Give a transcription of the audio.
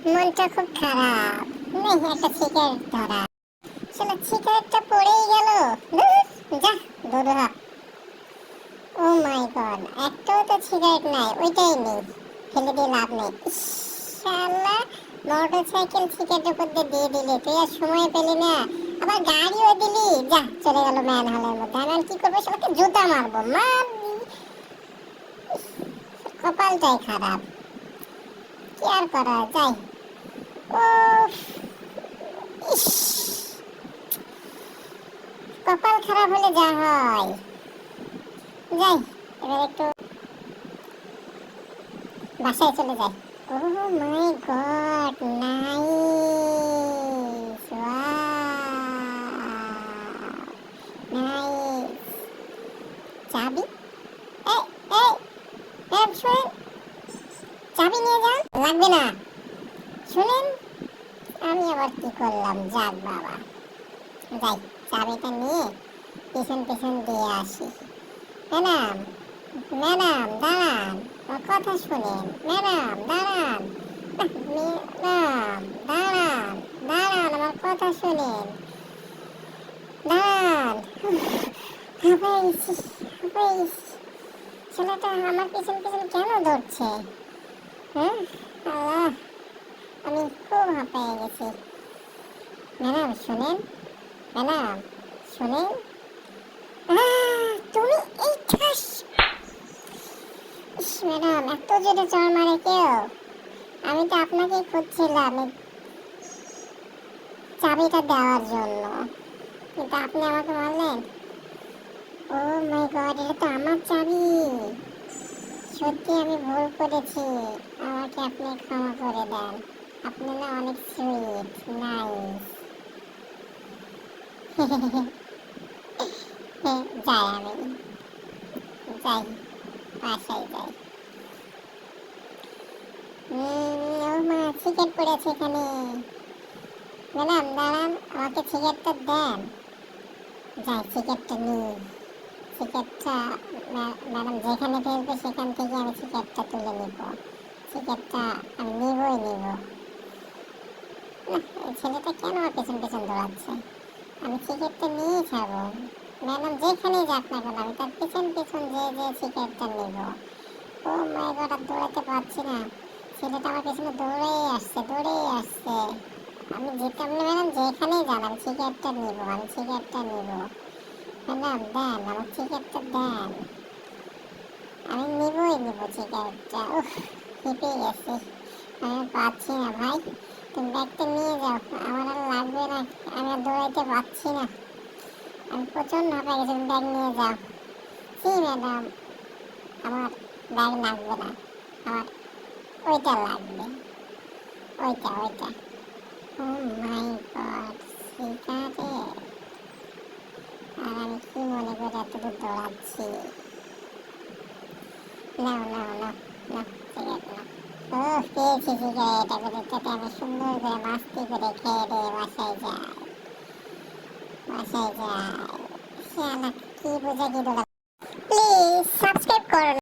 মনটা খুব খারাপ। নেই একটা সিগারেট ধরা। শালা সিগারেটটা পড়েই গেল। যা দুধ। ও মাই গড, একটাও তো সিগারেট নাই, ওইটাই নেই। ফেলে দিয়ে লাভ নেই। ইস, শালা মোটর সাইকেল সিগারেটের উপর দিয়ে দিলি, তুই আর সময় পেলি না। আবার গাড়িও দিলি, যা চলে গেল ম্যান হলের মধ্যে। আমি আর কি করবো, শালাকে জুতা মারবো মার। কপালটাই খারাপ, কি আর করা যায়। ও ইস, কপাল খারাপ হলে যা হয়। যাই, এবার একটু বাসায় চলে যাই। ও মাই গড, নাইস, নাইস। চাবি, এই এই ম্যাডাম শুনেন, চাবি নিয়ে যান। লাগবে না, শুনেন। আমি আবার কি করলাম, যাক বাবা। যাই, চাবিটা নিয়ে পিছন পিছন দিয়ে আসি। ম্যাডাম, ম্যাডাম দাঁড়ান, আমার কথা শুনেন। ম্যাডাম দাঁড়ান, ম্যাডাম দাঁড়ান, দাঁড়ান, আমার কথা শুনেন। দাঁড়ান। হাঁপাই গেছি, হাঁপাই গেছি। ছেলেটা আমার পিছন পিছন কেন ধরছে? হ্যাঁ, আল্লাহ, আমি খুব হাঁপাই গেছি। ম্যাডাম শুনেন, ম্যাডাম শুনেন। তুমি এই ঠাস। ইস, ম্যাডাম এত জোরে চড় মারে কেউ? আমি তো আপনাকেই খুঁজছিলাম এই চাবিটা দেওয়ার জন্য, কিন্তু আপনি আমাকে মারলেন। ও মাই গড, এটা তো আমার চাবি। সত্যি আমি ভুল করেছি, আমাকে আপনি ক্ষমা করে দেন। আপনি না অনেক সুইট, নাইস। যাই, আমি যাই, বাসায় যাই। ও মা, সিগারেট পড়েছে এখানে। ম্যাডাম দাঁড়ান, আমাকে সিগারেটটা দেন। যাই, সিগারেটটা নিই। সিগারেটটা ম্যাডাম যেখানে ফেলবে সেখান থেকে আমি সিগারেটটা তুলে নিব। সিগারেটটা আমি নিবই নিব। এই ছেলেটা কেন আমার পেছন পেছন দৌড়াচ্ছে? আমি সিগারেটটা নিয়েই ছাড়বো। ম্যাডাম যেখানেই যাক না কেন, আমি তার পেছন পেছন যে সিগারেটটা নিব। ও মাই গড, আর দৌড়াতে পারছি না। ছেলেটা আমার পেছনে দৌড়েই আসছে, দৌড়েই আসছে। আমি যেতে, আপনি ম্যাডাম যেখানেই যান, আমি সিগারেটটা নিব, আমি সিগারেটটা নিব। ম্যাডাম দেন, আমার সিগারেটটা দেন। আমি নিবই নিব সিগারেটটা। উফ, হেঁপে গেছি, আমি পাচ্ছি না। ভাই তুমি ব্যাগটা নিয়ে যাও, আমার আর লাগবে না, আমি আর দৌড়াইতে পারছি না। আমি প্রচন্ড হাঁপাই গেছি, তুমি ব্যাগ নিয়ে যাও। জি ম্যাডাম, আমার ব্যাগ লাগবে না, আমার ওইটা লাগবে, ওইটা ওইটা। ও মাই গড, সিগারেট। আর আমি কি মনে করে এত দূর দৌড়াচ্ছি। নাও নাও নাও নাও, সিগারেট নাও। ও পেয়েছি সিগারেট, এবার এটাতে আমি সুন্দর করে মাস্তি করে খেয়ে দিয়ে বাসায় যাই, বাসায় যাই। শালা কি বোঝা কি দোলা। প্লিজ সাবস্ক্রাইব করুন।